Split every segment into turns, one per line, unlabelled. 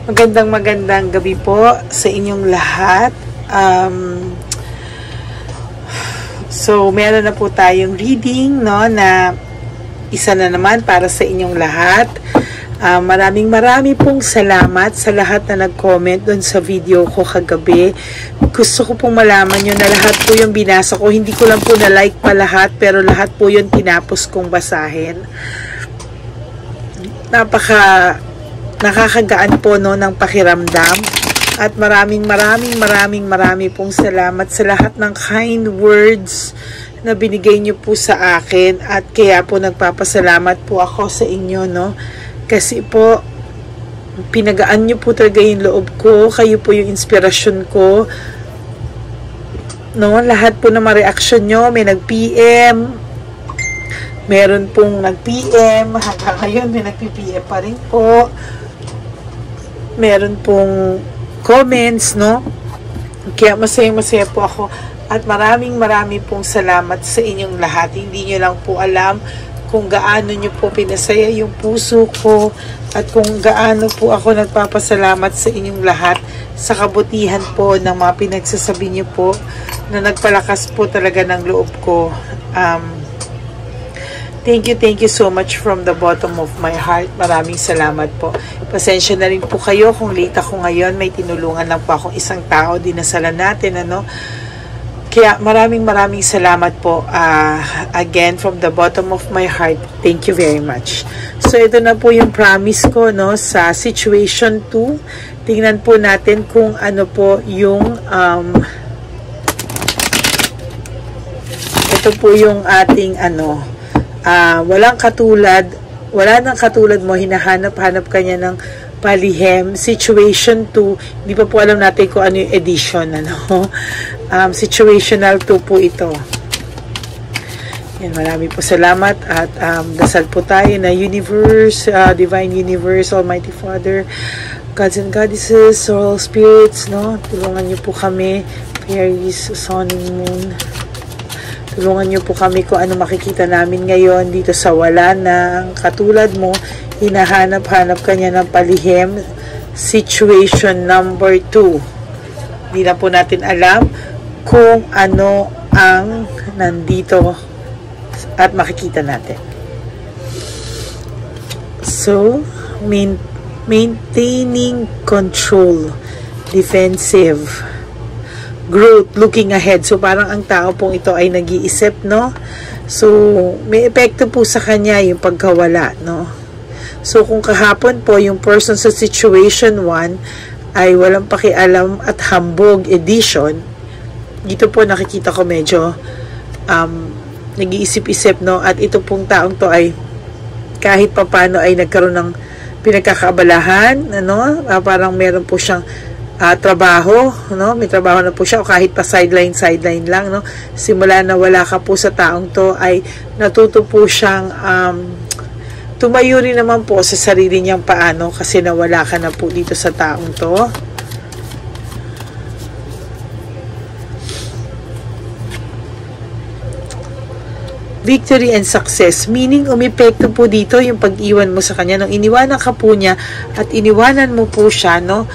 Magandang gabi po sa inyong lahat. So, meron na po tayong reading, no, na isa na naman para sa inyong lahat. Maraming pong salamat sa lahat na nag-comment doon sa video ko kagabi. Gusto ko pong malaman nyo na lahat po yung binasa ko. Hindi ko lang po na-like pa lahat, pero lahat po yung tinapos kong basahin. Nakakagaan po, no, ng pakiramdam. At maraming pong salamat sa lahat ng kind words na binigay nyo po sa akin. At kaya po nagpapasalamat po ako sa inyo, no. Kasi po, pinagaan nyo po talaga yung loob ko. Kayo po yung inspirasyon ko. No, lahat po ng mga reaksyon nyo, may nag-PM. Meron pong nag-PM. Hanggang ngayon, may nag-PM pa rin po. Meron pong comments, no? Kaya masaya po ako. At maraming pong salamat sa inyong lahat. Hindi nyo lang po alam kung gaano nyo po pinasaya yung puso ko at kung gaano po ako nagpapasalamat sa inyong lahat sa kabutihan po ng mga pinagsasabi nyo po na nagpalakas po talaga ng loob ko. Thank you so much from the bottom of my heart. Maraming salamat po. Pasensya na rin po kayo kung late ako ngayon. May tinulungan lang po akong isang tao. Dinasalan natin, ano. Kaya maraming salamat po. Again, from the bottom of my heart, thank you very much. So, ito na po yung promise ko, no, sa situation 2. Tingnan po natin kung ano po yung ito po yung ating wala nang katulad mo, hinahanap-hanap kanya ng palihim. Situation 2, hindi pa po alam natin kung ano yung edition, situational 2 po ito. Yan, marami po salamat at dasal po tayo na universe, divine universe, almighty father, gods and goddesses, soul spirits, no, tulungan niyo po kami, fairies, sun and moon. Tulungan niyo po kami kung ano makikita namin ngayon dito sa wala ng katulad mo. Hinahanap-hanap kanya ng palihim. Situation number 2. Hindi na po natin alam kung ano ang nandito at makikita natin. So, maintaining control, defensive, growth, looking ahead. So, parang ang tao pong ito ay nag-iisip, no? So, may epekto po sa kanya yung pagkawala, no? So, kung kahapon po, yung person sa situation 1 ay walang pakialam at hambog edition, dito po nakikita ko medyo nag-iisip-isip, no? At ito pong taong to ay kahit papano ay nagkaroon ng pinagkakaabalahan, ano? Parang meron po siyang trabaho, no? May trabaho na po siya o kahit pa sideline lang, no? Simula na wala ka po sa taong to ay natuto po siyang tumayo rin naman po sa sarili niyang paano kasi nawala ka na po dito sa taong to. Victory and success, meaning umepekto po dito yung pag-iwan mo sa kanya. Nung iniwanan ka po niya at iniwanan mo po siya, no?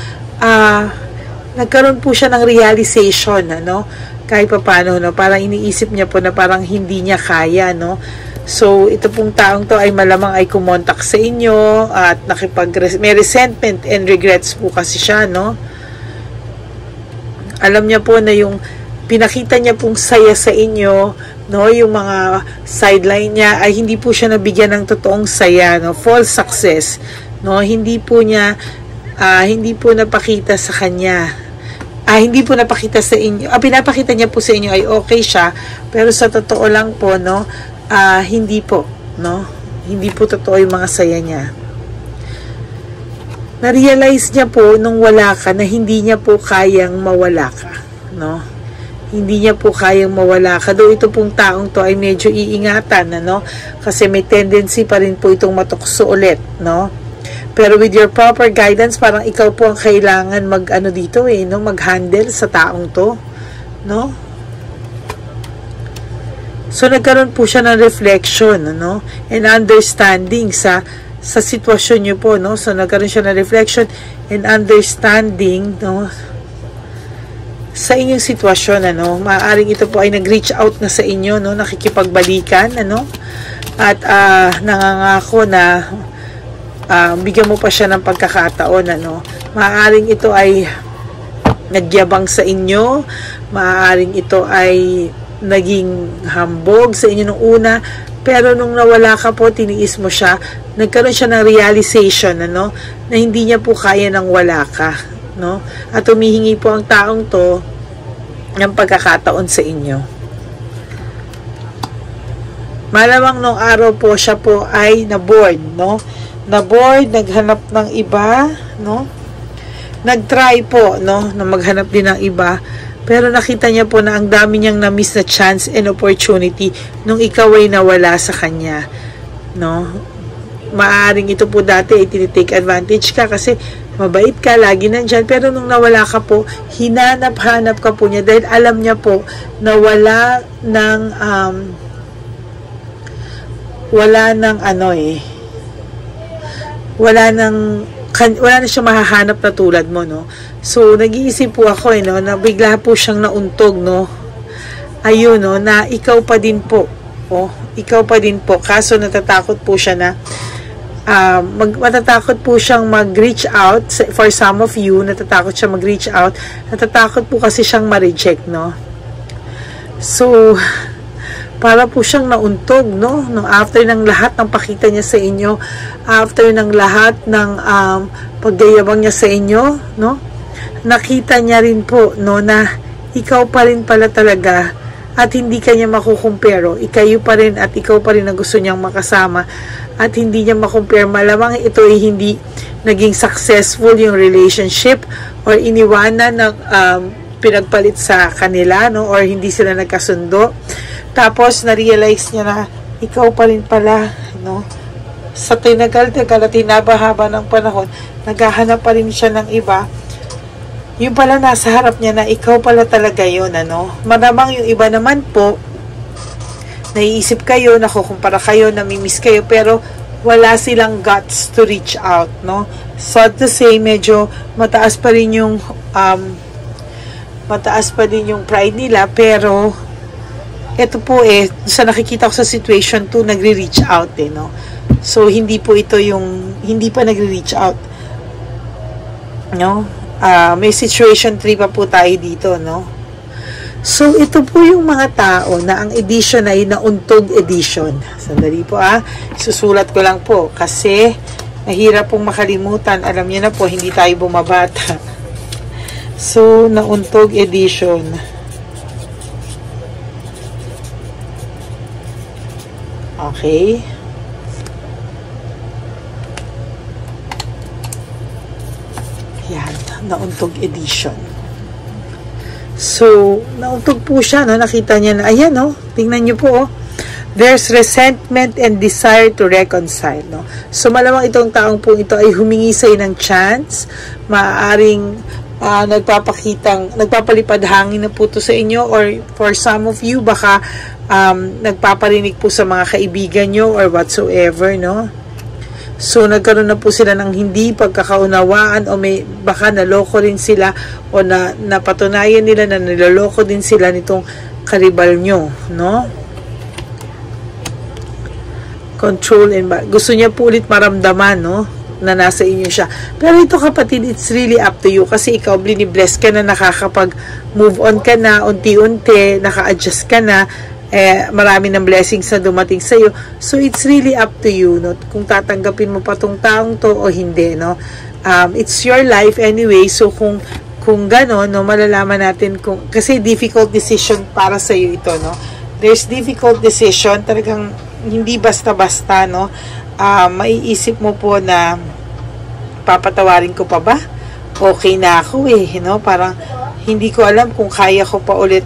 Nagkaroon po siya ng realization, no? Kahit pa paano, no? Parang iniisip niya po na parang hindi niya kaya, no? So, ito pong taong to ay malamang ay kumontak sa inyo at may resentment and regrets po kasi siya, no? Alam niya po na yung pinakita niya pong saya sa inyo, no? Yung mga sideline niya ay hindi po siya nabigyan ng totoong saya, no? False success, no? Hindi po napakita sa kanya. Hindi po napakita sa inyo. Pinapakita niya po sa inyo ay okay siya, pero sa totoo lang po, no, hindi po, no? Hindi po totoo yung mga saya niya. Na-realize niya po nung wala ka na hindi niya po kayang mawala ka, no? Hindi niya po kayang mawala ka. Though ito pong taong to ay medyo iingatan, ano? Kasi may tendency pa rin po itong matukso ulit, no? Pero with your proper guidance, parang ikaw po ang kailangan mag-handle sa taong to, no? So, nagkaroon po siya ng reflection, no? And understanding sa sa sitwasyon nyo po, no? So, nagkaroon siya ng reflection and understanding, no? Sa inyong sitwasyon, ano? Maaaring ito po ay nag-reach out na sa inyo, no? Nakikipagbalikan, ano? At nangangako na bigyan mo pa siya ng pagkakataon, ano? Maaaring ito ay nagyabang sa inyo, maaaring ito ay naging hambog sa inyo nung una, pero nung nawala ka po, tiniis mo siya, nagkaroon siya ng realization, ano, na hindi niya po kaya nang wala ka, no? At humihingi po ang taong to ng pagkakataon sa inyo. Malamang nung araw po siya po ay na-bored, no? Na-bored, naghanap ng iba, no? Nag-try po, no, na maghanap din ng iba, pero nakita niya po na ang dami niyang na-miss na chance and opportunity nung ikaw ay nawala sa kanya, no? Maaaring ito po dati ay tinitake advantage ka kasi mabait ka, lagi nandyan, pero nung nawala ka po, hinanap-hanap ka po niya dahil alam niya po na wala na siya mahahanap na tulad mo, no? So, nag-iisip po ako, no, na bigla po siyang nauntog, no? Ayun, no, na ikaw pa din po. Oh, ikaw pa din po. Kaso natatakot po siya na matatakot po siyang mag-reach out. For some of you, natatakot siya mag-reach out. Natatakot po kasi siyang ma-reject, no? So, para po siyang nauntog, no? No, after ng lahat ng pakita niya sa inyo, after ng lahat ng pagyayabang niya sa inyo, no? Nakita niya rin po, no, na ikaw pa rin pala talaga at hindi kanya makukumpero. Ikayo pa rin at ikaw pa rin na gusto niyang makasama at hindi niya makumpare. Malamang ito ay hindi naging successful yung relationship or iniwanan ng pinagpalit sa kanila, no? Or hindi sila nagkasundo. Tapos, na-realize niya na ikaw pa rin pala, no? Sa tinagal-tagal at tinabahaba ng panahon, naghahanap pa rin siya ng iba. Yung pala nasa harap niya na ikaw pala talaga yun, ano? Maramang yung iba naman po, naiisip kayo, nakukumpara kayo, namimiss kayo, pero wala silang guts to reach out, no? So, to say, medyo mataas pa rin yung pride nila, pero ito po sa nakikita ko sa situation 2, nagre-reach out, no? So, hindi po ito yung, hindi pa nagre-reach out, no? May situation 3 pa po tayo dito, no? So, ito po yung mga tao na ang edition ay nauntog edition. Sandali po, susulat ko lang po kasi mahirap pong makalimutan. Alam niyo na po, hindi tayo bumabata. So, nauntog edition. Okay. Yan, nauntog edition. So, nauntog po siya, no? Nakita niya na, ayan, no? Tingnan niyo po, oh. There's resentment and desire to reconcile, no? So, malamang itong taong po ito ay humingi sa'yo ng chance. Maaaring nagpapalipad hangin na po to sa inyo, or for some of you, baka nagpaparinig po sa mga kaibigan nyo or whatsoever, no? So, nagkaroon na po sila ng hindi pagkakaunawaan o may baka naloko rin sila o napatunayan nila na niloloko din sila nitong karibal nyo, no? Control and gusto niya po ulit maramdaman, no? Na nasa inyo siya. Pero ito, kapatid, it's really up to you kasi ikaw, bless ka na, nakakapag-move on ka na, unti-unti, naka-adjust ka na, marami ng blessings na dumating sa iyo. So, it's really up to you, no? Kung tatanggapin mo pa tong taong to o hindi, no? It's your life anyway. So, kung gano'n, no, malalaman natin kasi difficult decision para sa iyo ito, no? There's difficult decision, talagang hindi basta-basta, no? Maiisip mo po na papatawarin ko pa ba? Okay na ako, no? Parang hindi ko alam kung kaya ko pa ulit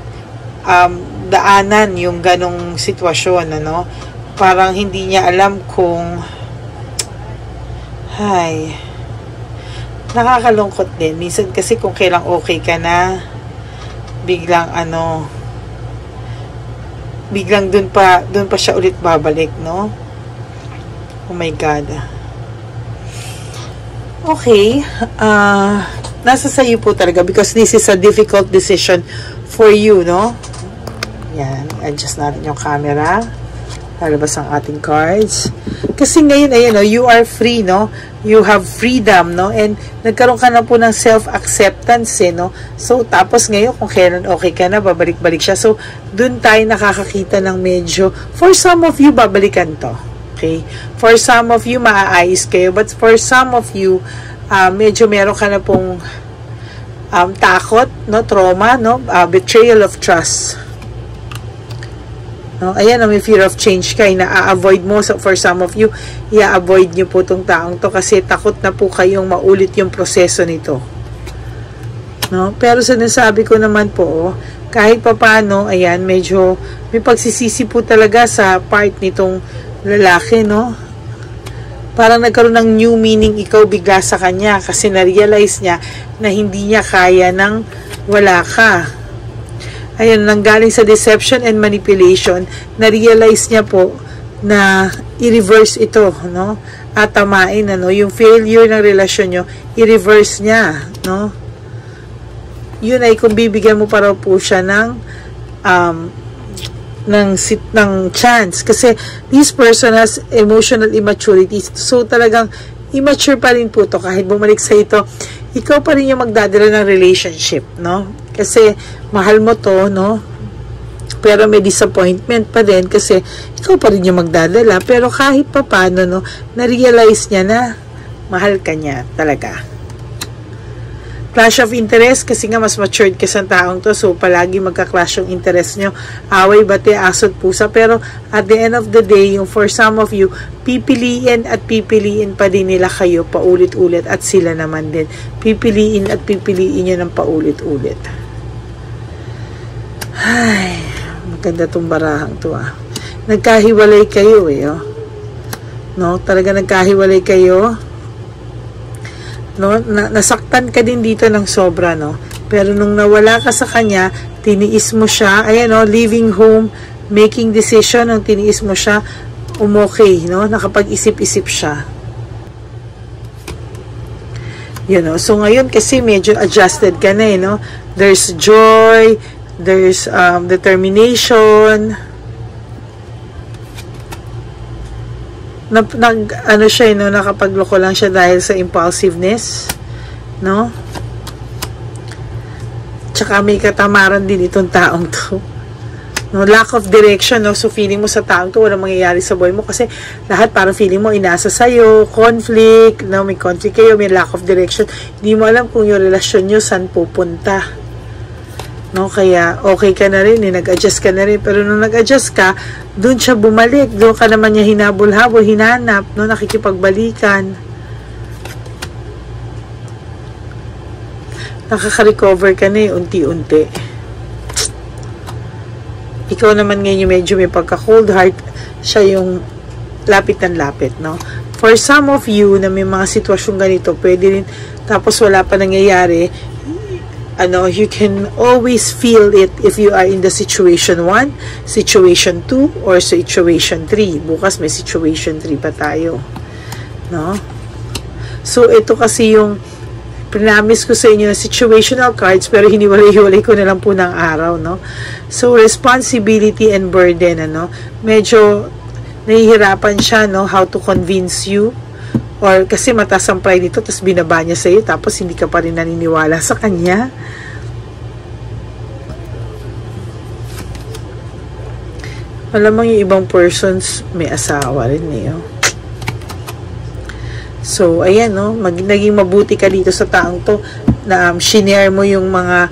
daanan yung ganong sitwasyon, ano? Parang hindi niya alam kung nakakalungkot din. Minsan kasi kung kailang okay ka na, biglang dun pa siya ulit babalik, no? Oh my God. Okay, nasa sa iyo po talaga because this is a difficult decision for you, no? Yan, adjust natin yung camera. Lalabas ang ating cards. Kasi ngayon, ayan, no, you are free, no? You have freedom, no? And nagkaroon ka na po ng self-acceptance, no? So, tapos ngayon, kung kailan okay ka na, babalik-balik siya. So, dun tayo nakakakita ng medyo, for some of you, babalikan to. Okay? For some of you, maaayos kayo. But for some of you, medyo meron ka na pong takot, no? Trauma, no? Betrayal of trust. No, ayan, may fear of change ka, na-avoid mo. So, for some of you, i-avoid nyo po itong taong to kasi takot na po kayong maulit yung proseso nito. No? Pero sinasabi ko naman po, kahit papano, ayan, medyo may pagsisisi po talaga sa part nitong lalaki, no? Parang nagkaroon ng new meaning ikaw bigla sa kanya kasi na-realize niya na hindi niya kaya ng wala ka. Ayan, nanggaling sa deception and manipulation, na-realize niya po na i-reverse ito, no? At tamain, ano, yung failure ng relasyon nyo, i-reverse niya, no? Yun ay kung bibigyan mo para po siya ng chance. Kasi this person has emotional immaturity. So, talagang immature pa rin po to kahit bumalik sa ito. Ikaw pa rin yung magdadala ng relationship, no? Kasi mahal mo to, no? Pero may disappointment pa din kasi ikaw pa rin yung magdadala. Pero kahit pa paano, no, na-realize niya na mahal ka niya talaga. Clash of interest kasi nga mas matured ka sa taong to. So, palagi magka-clash yung interest nyo. Away, bate, asot, pusa. Pero at the end of the day, yung for some of you, pipiliin at pipiliin pa din nila kayo paulit-ulit at sila naman din. Pipiliin at pipiliin nyo ng paulit-ulit. Ay, maganda tong barahang to, ah. Nagkahiwalay kayo, eh, oh. No, talaga nagkahiwalay kayo. No, nasaktan ka din dito ng sobra, no. Pero nung nawala ka sa kanya, tiniis mo siya. Ayan, no, leaving home, making decision, nung tiniis mo siya, umokay, no. Nakapag-isip-isip siya. You know, so ngayon kasi medyo adjusted ka na, eh, no. There's joy, there's determination. Ano siya, no, nakapagloko lang siya dahil sa impulsiveness, no? Tsaka may katamaran din itong taong to. No, lack of direction, no? So feeling mo sa taong to walang mangyayari sa buhay mo kasi lahat parang feeling mo inasa sa'yo, conflict, no? May conflict kayo, may lack of direction. Hindi mo alam kung yung relasyon nyo saan pupunta. No, kaya okay ka na rin, nag-adjust ka na rin, pero nung nag-adjust ka, doon siya bumalik, doon ka naman niya hinabol-habol, hinanap, no, nakikipagbalikan. Nakaka-recover ka na, unti-unti. Ikaw naman ngayon yung medyo may pagka-cold heart, siya yung lapit ng lapit, no. For some of you na may mga sitwasyon ganito, pwede rin, tapos wala pa nangyayari, ano, you can always feel it if you are in the situation 1, situation 2, or situation 3. Bukas may situation 3 pa tayo. No? So, ito kasi yung pinamis ko sa inyo na situational cards, pero hiniwalay-hiwalay ko na lang po ng araw, no? So, responsibility and burden, ano? Medyo nahihirapan siya, no? How to convince you. Or kasi mataas ang pride nito, tapos binaba niya sa iyo, tapos hindi ka pa rin naniniwala sa kanya. Malamang yung ibang persons may asawa rin, eh. Oh. So, ayan, no, naging mabuti ka dito sa taong to na shinare mo yung mga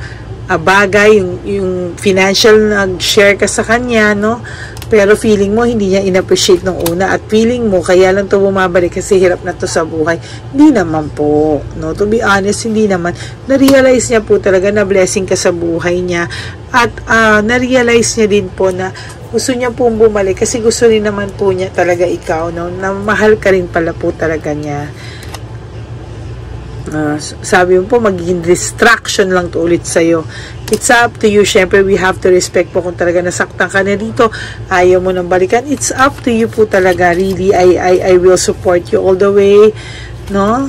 bagay, yung financial, nag-share ka sa kanya, no? Pero feeling mo, hindi niya in-appreciate nung una. At feeling mo, kaya lang to bumabalik kasi hirap na to sa buhay. Hindi naman po. No? To be honest, hindi naman. Na-realize niya po talaga na blessing ka sa buhay niya. At na-realize niya din po na gusto niya pong bumalik kasi gusto rin naman po niya talaga ikaw. No? Na mahal ka rin pala po talaga niya. Sabi mo po, magiging distraction lang to ulit sa'yo. It's up to you. Syempre, we have to respect po kung talaga nasaktan ka na dito. Ayaw mo nang balikan. It's up to you po talaga. Really, I will support you all the way. No?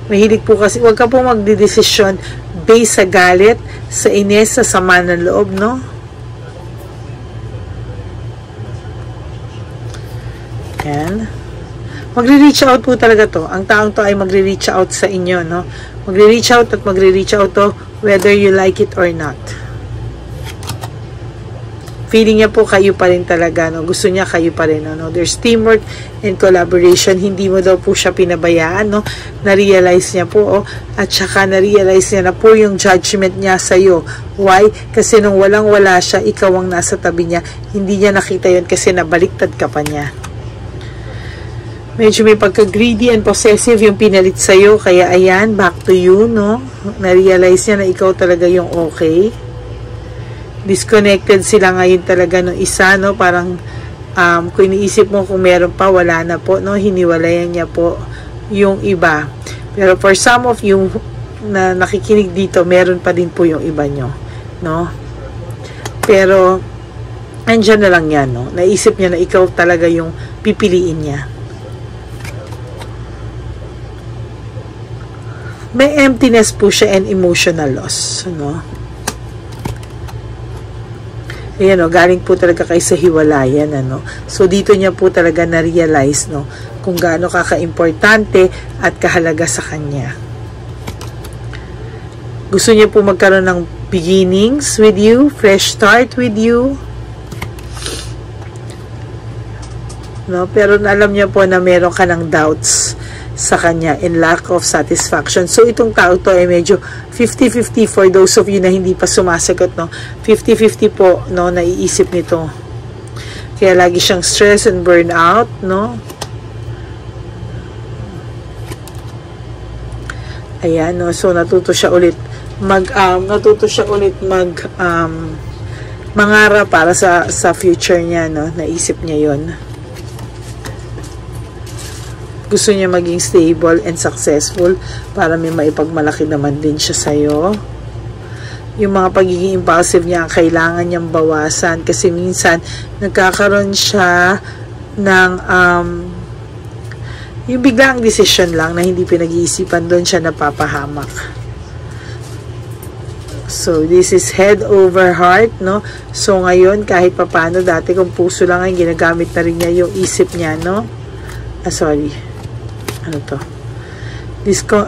Mahilig po kasi, huwag ka po magdidesisyon based sa galit, sa inis, sa sama ng loob, no? Yan. Magre-reach out po talaga to. Ang taong to ay magre-reach out sa inyo, no? Magre-reach out at magre-reach out to whether you like it or not. Feeling niya po kayo pa rin talaga, no? Gusto niya kayo pa rin, no? There's teamwork and collaboration. Hindi mo daw po siya pinabayaan, no? Na-realize niya po, oh. At saka na-realize niya na po yung judgment niya sa'yo. Why? Kasi nung walang-wala siya, ikaw ang nasa tabi niya. Hindi niya nakita yun kasi nabaliktad ka pa niya. Medyo may pagka-greedy and possessive yung pinalit sa'yo. Kaya ayan, back to you, no? Na-realize niya na ikaw talaga yung okay. Disconnected sila ngayon talaga ng isa, no? Parang, kung iniisip mo kung meron pa, wala na po, no? Hiniwalayan niya po yung iba. Pero for some of you na nakikinig dito, meron pa din po yung iba nyo, no? Pero, andyan na lang yan, no? Naisip niya na ikaw talaga yung pipiliin niya. May emptiness po siya and emotional loss, no? Ayan, no, galing po talaga kayo sa hiwalayan, ano? So, dito niya po talaga na-realize, no, kung gaano kaka-importante at kahalaga sa kanya. Gusto niya po magkaroon ng beginnings with you, fresh start with you. No? Pero alam niya po na meron ka ng doubts sa kanya and lack of satisfaction. So, itong tao to ay medyo 50-50 for those of you na hindi pa sumasagot, no? 50-50 po, no, naiisip nito. Kaya lagi siyang stress and burnout, no? Ayan, no? So, natuto siya ulit mangarap para sa future niya, no? Naisip niya yon. Gusto niya maging stable and successful para may maipagmalaki naman din siya sa'yo. Yung mga pagiging impulsive niya, kailangan niyang bawasan kasi minsan nagkakaroon siya ng yung biglang decision lang na hindi pinag-iisipan, doon siya napapahamak. So, this is head over heart, no? So, ngayon, kahit papano, dati kung puso lang ay ginagamit na rin niya yung isip niya, no? Ano to?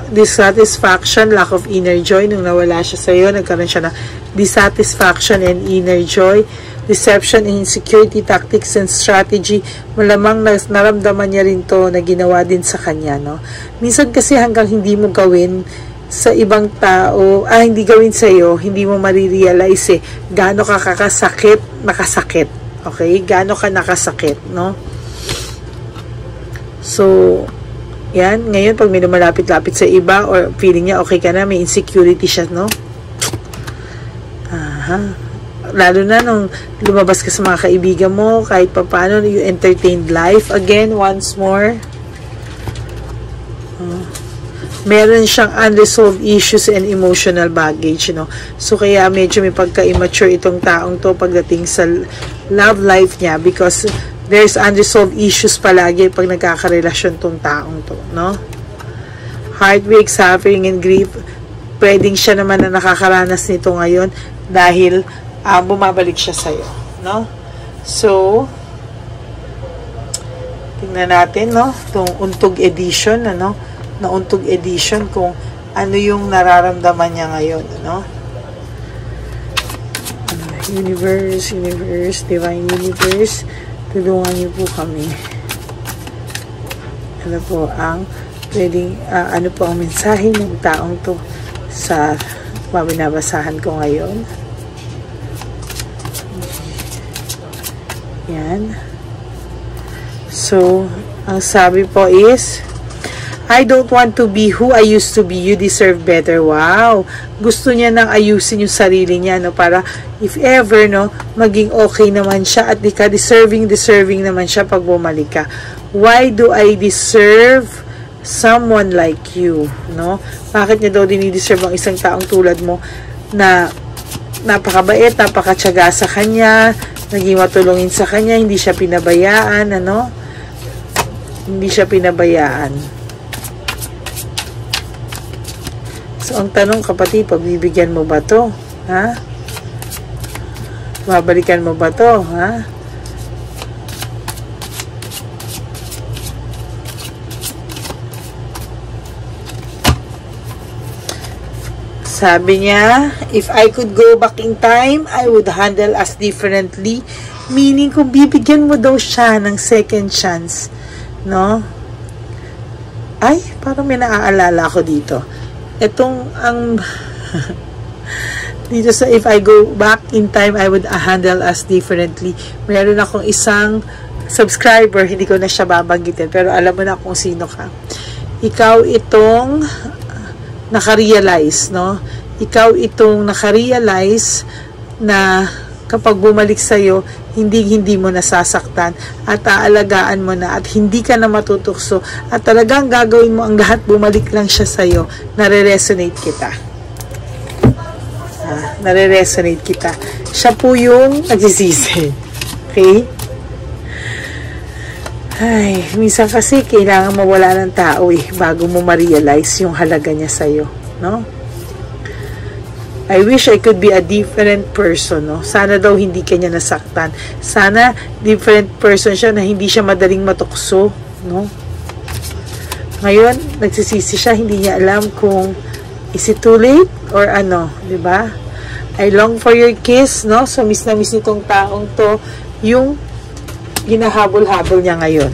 Dissatisfaction, lack of inner joy. Nung nawala siya sa'yo, nagkaroon siya ng dissatisfaction and inner joy. Deception and insecurity, tactics and strategy. Malamang naramdaman niya rin to na ginawa din sa kanya, no? Minsan kasi hanggang hindi mo gawin sa ibang tao, hindi gawin sa'yo, hindi mo marirealize gaano ka nakasakit. Okay? Gaano ka nakasakit, no? So, yan, ngayon pag may lumalapit-lapit sa iba or feeling niya okay ka na, may insecurity siya, no? Lalo na nung lumabas ka sa mga kaibigan mo, kahit pa paano, you entertained life again, once more. Meron siyang unresolved issues and emotional baggage, no? So, kaya medyo may pagka-immature itong taong to pagdating sa love life niya because there's unresolved issues palagi pag nagkakarelasyon tong taong to, no? Heartbreak, suffering, and grief. Pwedeng siya naman na nakakaranas nito ngayon dahil bumabalik siya sa'yo, no? So, tingnan natin, no? Itong untog edition, ano? Na untog edition kung ano yung nararamdaman niya ngayon, no? Universe, Divine Universe, tulungan niyo po kami. Ano po ang pwedeng, ano po ang mensahe ng taong to sa mabinabasahan ko ngayon. Yan. So, ang sabi po is, I don't want to be who I used to be. You deserve better. Wow. Gusto niya nang ayusin yung sarili niya, no? Para if ever, no, maging okay naman siya at deserving naman siya pag bumalik ka. Why do I deserve someone like you, no? Bakit niya daw dinideserve ang isang taong tulad mo na napakabait, napakatyaga sa kanya, naging matulungin sa kanya, hindi siya pinabayaan, ano? Hindi siya pinabayaan. So, ang tanong, kapatid, pagbibigyan mo ba to? Ha? Babalikan mo ba to? Ha? Sabi niya, if I could go back in time, I would handle us differently. Meaning, kung bibigyan mo daw siya ng second chance, no? Ay, parang may naaalala ko dito. Itong, dito sa if I go back in time, I would handle us differently. Meron akong isang subscriber, hindi ko na siya babanggitin, pero alam mo na kung sino ka. Ikaw itong nakarealize, no? Ikaw itong nakarealize na kapag bumalik sa'yo, hindi mo nasasaktan at aalagaan mo na at hindi ka na matutukso at talagang gagawin mo ang lahat, bumalik lang siya sa'yo. Nare-resonate kita. Nare-resonate kita. Siya po yung nagsisisi. Okay? Ay, minsan kasi kailangan mawala ng tao bago mo ma-realize yung halaga niya sa'yo, no? I wish I could be a different person, no? Sana daw hindi kanya nasaktan. Sana different person siya na hindi siya madaling matukso, no? Ngayon, nagsisisi siya, hindi niya alam kung is it too late or ano, di ba? I long for your kiss, no? So, miss na miss nitong taong to yung hinahabol-habol niya ngayon.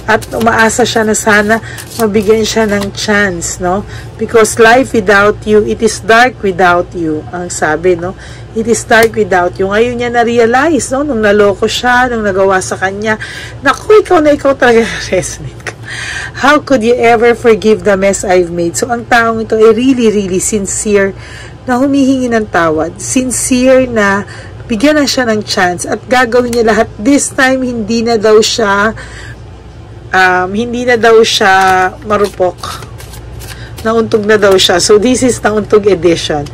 At umaasa siya na sana mabigyan siya ng chance, no? Because life without you, it is dark without you. Ang sabi, no? It is dark without you. Ngayon niya na-realize, no? Nung naloko siya, nung nagawa sa kanya, naku, ikaw talaga resonate ka. How could you ever forgive the mess I've made? So, ang taong ito ay really, really sincere na humihingi ng tawad. Sincere na bigyan na siya ng chance at gagawin niya lahat. This time, hindi na daw siya marupok. Nauntog na daw siya. So, this is nauntog edition.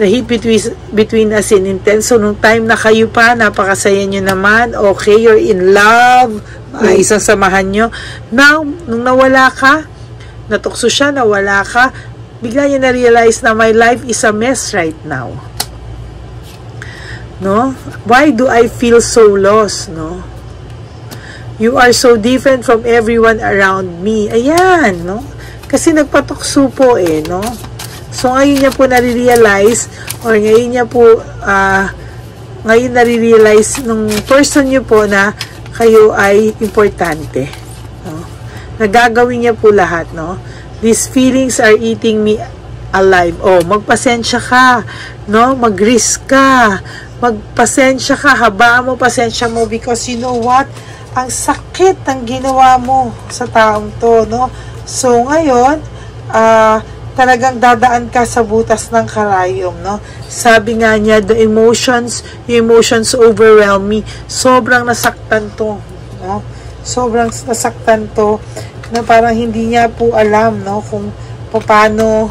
The heat between us in intense. So, nung time na kayo pa, napakasaya nyo naman. Okay, you're in love. Isang samahan nyo. Now, nung nawala ka, natukso siya, nawala ka, bigla niya na-realize na my life is a mess right now. No? Why do I feel so lost, no? You are so different from everyone around me. Ayan, no? Kasi nagpatukso po no? So, ngayon niya po nare-realize or ngayon niya po ngayon nare-realize nung person niyo po na kayo ay importante, no? Nagagawin niya po lahat, no? These feelings are eating me alive. Oh, magpasensya ka, no? Mag-risk ka. Magpasensya ka, habaan mo pasensya mo because you know what? Ang sakit ng ginawa mo sa taong to, no? So, ngayon, talagang dadaan ka sa butas ng karayom, no? Sabi nga niya, the emotions overwhelm me. Sobrang nasaktan to, no? Sobrang nasaktan to na parang hindi niya po alam, no? Kung paano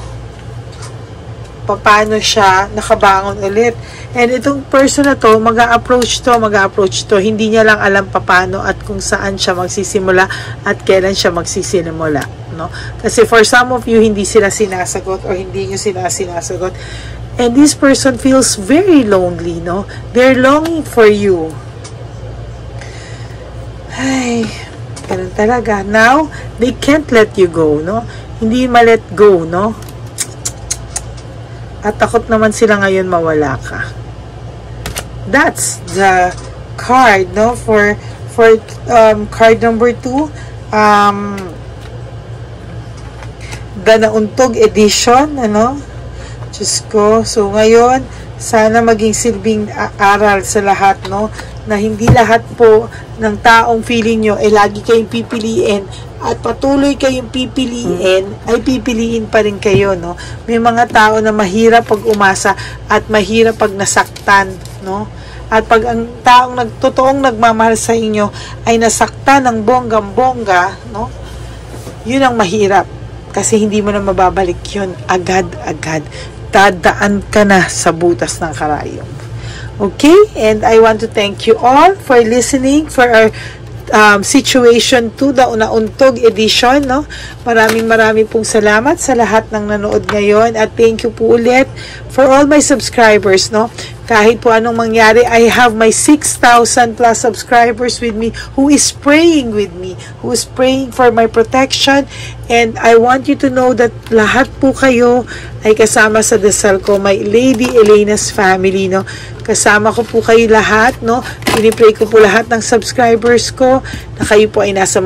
siya nakabangon ulit. And itong person na to, mag-a-approach to. Hindi niya lang alam paano at kung saan siya magsisimula at kailan siya magsisimula, no? Kasi for some of you, hindi sila sinasagot or hindi niyo sila sinasagot. And this person feels very lonely, no? They're longing for you. Ay, ganun talaga. Now, they can't let you go, no? Hindi ma-let go, no? At takot naman sila ngayon mawala ka. That's the card, no? For card number 2, the nauntog edition, ano? Diyos ko. So, ngayon, sana maging silbing aral sa lahat, no? Na hindi lahat po ng taong feeling nyo ay lagi kayong pipiliin at patuloy kayong pipiliin, ay pipiliin pa rin kayo, no? May mga tao na mahirap pag umasa at mahirap pag nasaktan, no? At pag ang taong totoong nagmamahal sa inyo ay nasaktan ng bonggang-bongga, no? Yun ang mahirap. Kasi hindi mo na mababalik yun agad-agad. Dadaan ka na sa butas ng karayom. Okay? And I want to thank you all for listening for our Situation 2, the Unauntog edition, no? Maraming pong salamat sa lahat ng nanood ngayon, at thank you po ulit for all my subscribers, no? Kahit po anong mangyari, I have my 6,000 plus subscribers with me who is praying with me, who is praying for my protection, and I want you to know that lahat po kayo ay kasama sa dasal ko, my Lady Elena's family, no? Kasama ko po kayo lahat, no? Pinipray ko po lahat ng subscribers ko na kayo po ay nasa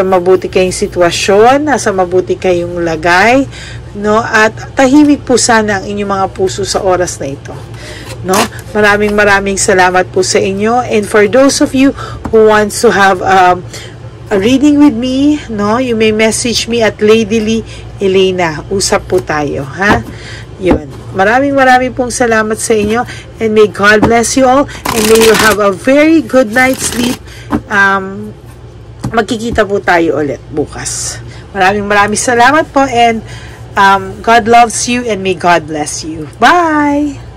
mabuti kayong sitwasyon, nasa mabuti kayong lagay, no? At tahimik po sana ang inyong mga puso sa oras na ito, no? Maraming salamat po sa inyo, and for those of you who wants to have a reading with me, no, you may message me at Lady Lee Elena. Usap po tayo, ha? Yun. Maraming pong salamat sa inyo, and may God bless you all, and may you have a very good night's sleep. Magkikita po tayo ulit bukas. Maraming salamat po, and God loves you, and may God bless you. Bye!